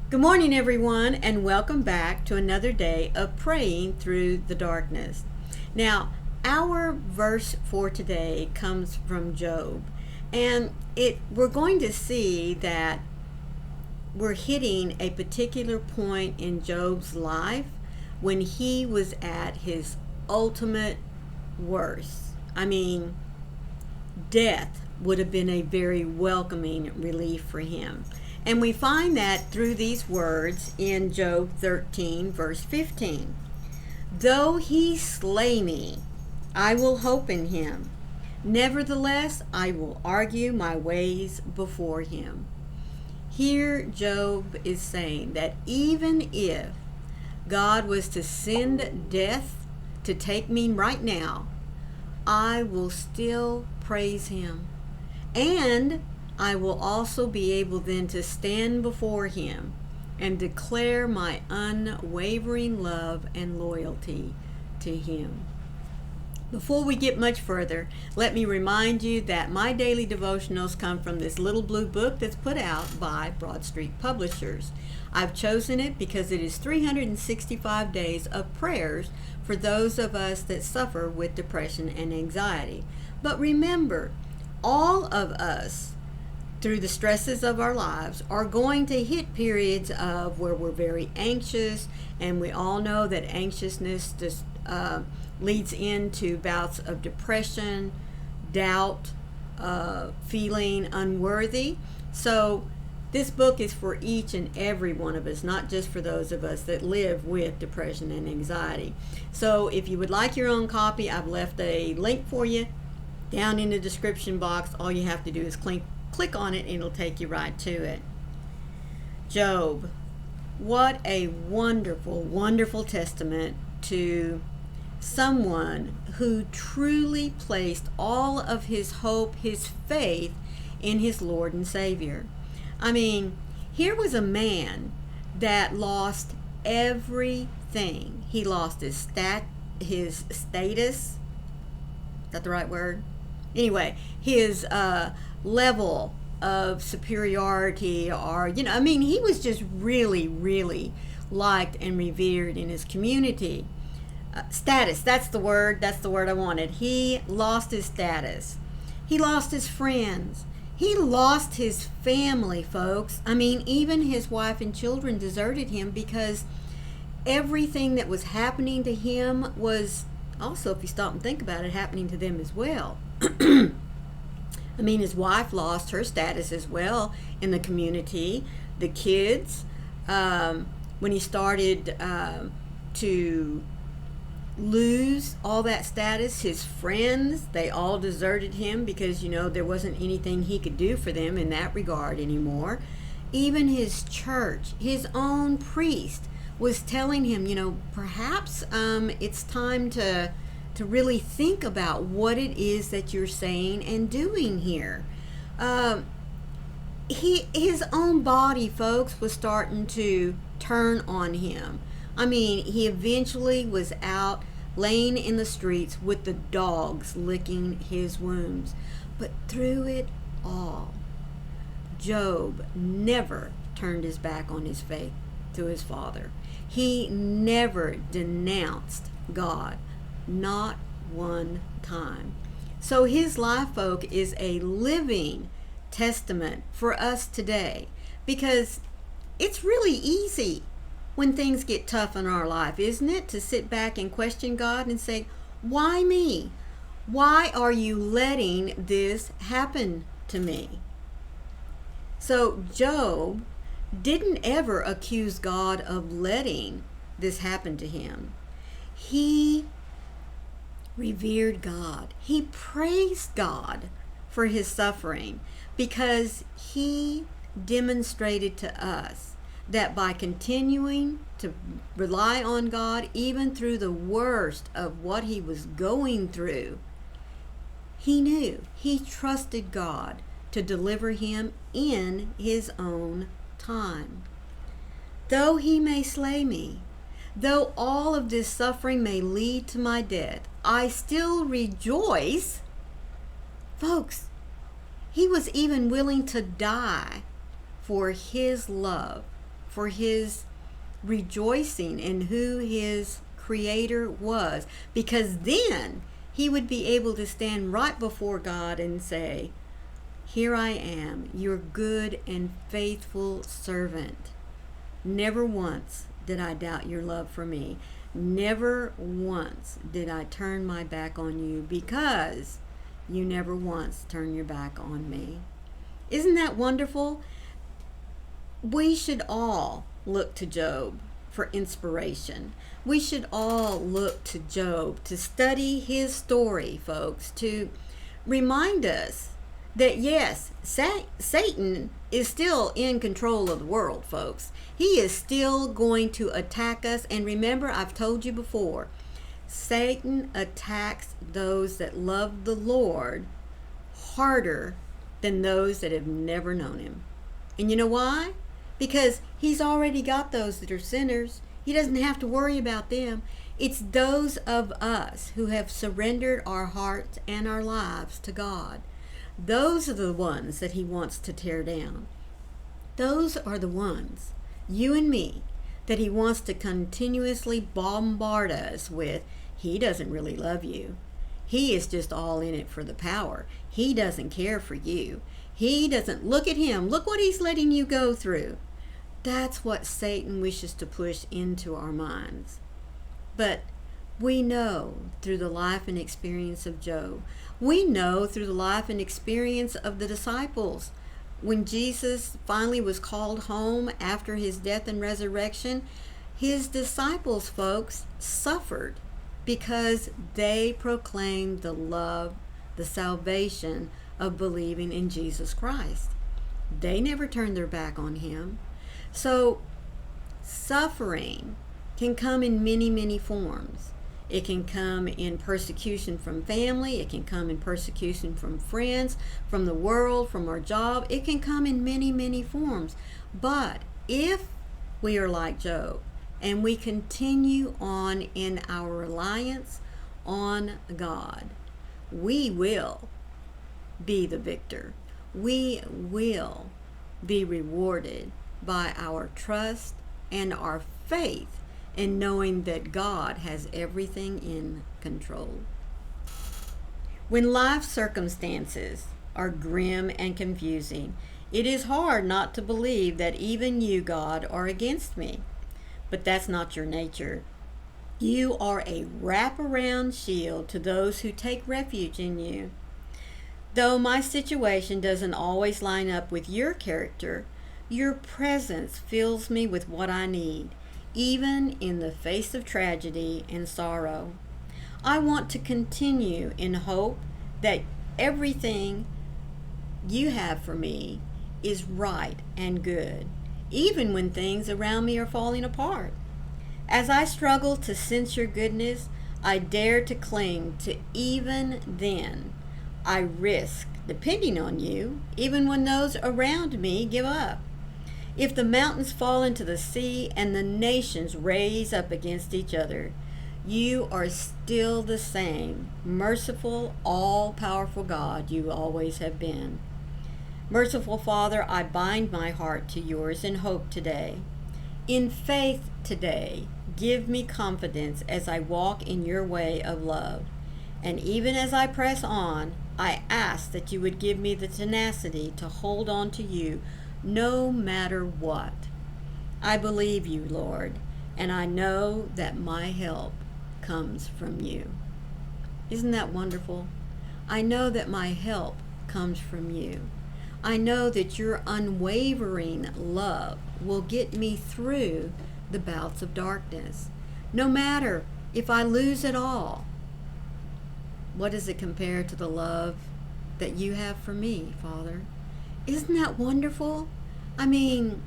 Good morning, everyone, and welcome back to another day of praying through the darkness. Now, our verse for today comes from Job, and we're going to see that we're hitting a particular point in Job's life when he was at his ultimate worst. Death would have been a very welcoming relief for him. And we find that through these words in Job 13, verse 15. Though he slay me, I will hope in him. Nevertheless, I will argue my ways before him. Here, Job is saying that even if God was to send death to take me right now, I will still praise him. And I will also be able then to stand before him and declare my unwavering love and loyalty to him. Before we get much further, let me remind you that my daily devotionals come from this little blue book that's put out by Broad Street Publishers. I've chosen it because it is 365 days of prayers for those of us that suffer with depression and anxiety. But remember, all of us, through the stresses of our lives, are going to hit periods of where we're very anxious, and we all know that anxiousness just leads into bouts of depression, doubt, feeling unworthy. So this book is for each and every one of us, not just for those of us that live with depression and anxiety. So if you would like your own copy, I've left a link for you down in the description box. All you have to do is click on it and it'll take you right to it. Job, what a wonderful, wonderful testament to someone who truly placed all of his hope, his faith in his Lord and Savior. Here was a man that lost everything. He lost his status. Is that the right word? Anyway, his level of superiority, or he was just really, really liked and revered in his community. Status, that's the word I wanted. He lost his status. He lost his friends. He lost his family, folks. Even his wife and children deserted him because everything that was happening to him was also, if you stop and think about it, happening to them as well. His wife lost her status as well in the community. The kids, when he started to lose all that status, his friends, they all deserted him because, there wasn't anything he could do for them in that regard anymore. Even his church, his own priest, was telling him, perhaps it's time to really think about what it is that you're saying and doing here. His own body, folks, was starting to turn on him. He eventually was out laying in the streets with the dogs licking his wounds. But through it all, Job never turned his back on his faith to his father. He never denounced God, not one time. So his life, folk, is a living testament for us today, because it's really easy when things get tough in our life, isn't it, to sit back and question God and say, why me? Why are you letting this happen to me? So Job didn't ever accuse God of letting this happen to him. He revered God. He praised God for his suffering, because he demonstrated to us that by continuing to rely on God, even through the worst of what he was going through, he trusted God to deliver him in his own time. Though he may slay me, though all of this suffering may lead to my death, I still rejoice. Folks, he was even willing to die for his love for his rejoicing in who his creator was, because then he would be able to stand right before God and say, "Here I am, your good and faithful servant. Never once did I doubt your love for me. Never once did I turn my back on you, because you never once turned your back on me." Isn't that wonderful? We should all look to Job for inspiration. We should all look to Job to study his story, folks, to remind us that yes, Satan is still in control of the world, folks. He is still going to attack us. And remember, I've told you before, Satan attacks those that love the Lord harder than those that have never known him. And you know why? Because he's already got those that are sinners. He doesn't have to worry about them. It's those of us who have surrendered our hearts and our lives to God. Those are the ones that he wants to tear down. Those are the ones, you and me, that he wants to continuously bombard us with. He doesn't really love you. He is just all in it for the power. He doesn't care for you. He doesn't. Look at him. Look what he's letting you go through. That's what Satan wishes to push into our minds. But we know through the life and experience of Job, we know through the life and experience of the disciples, when Jesus finally was called home after his death and resurrection, his disciples, folks, suffered because they proclaimed the love, the salvation of believing in Jesus Christ. They never turned their back on him. So suffering can come in many, many forms. It can come in persecution from family. It can come in persecution from friends, from the world, from our job. It can come in many, many forms. But if we are like Job and we continue on in our reliance on God, we will be the victor. We will be rewarded by our trust and our faith in knowing that God has everything in control. When life circumstances are grim and confusing, it is hard not to believe that even you, God, are against me. But that's not your nature. You are a wraparound shield to those who take refuge in you. Though my situation doesn't always line up with your character, your presence fills me with what I need, even in the face of tragedy and sorrow. I want to continue in hope that everything you have for me is right and good, even when things around me are falling apart. As I struggle to sense your goodness, I dare to cling to even then. I risk depending on you, even when those around me give up. If the mountains fall into the sea and the nations raise up against each other, you are still the same, merciful, all-powerful God you always have been. Merciful Father, I bind my heart to yours in hope today. In faith today, give me confidence as I walk in your way of love. And even as I press on, I ask that you would give me the tenacity to hold on to you no matter what. I believe you, Lord, and I know that my help comes from you. Isn't that wonderful? I know that my help comes from you. I know that your unwavering love will get me through the bouts of darkness. No matter if I lose it all, what does it compare to the love that you have for me, Father? Isn't that wonderful? I mean,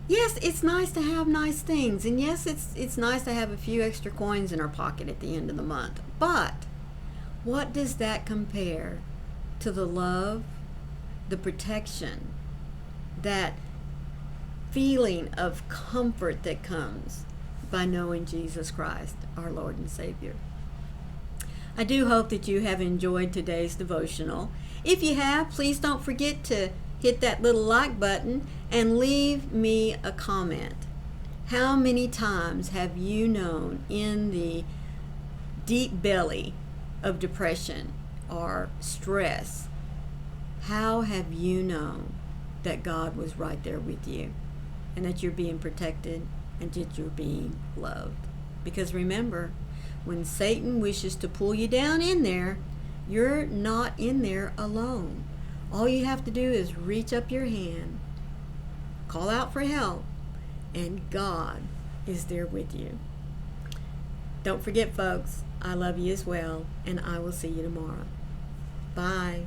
yes, it's nice to have nice things, and yes, it's nice to have a few extra coins in our pocket at the end of the month. But what does that compare to the love, the protection, that feeling of comfort that comes by knowing Jesus Christ, our Lord and Savior? I do hope that you have enjoyed today's devotional. If you have, please don't forget to hit that little like button and leave me a comment. How many times have you known in the deep belly of depression or stress, how have you known that God was right there with you and that you're being protected and that you're being loved? Because remember, when Satan wishes to pull you down in there, you're not in there alone. All you have to do is reach up your hand, call out for help, and God is there with you. Don't forget, folks, I love you as well, and I will see you tomorrow. Bye.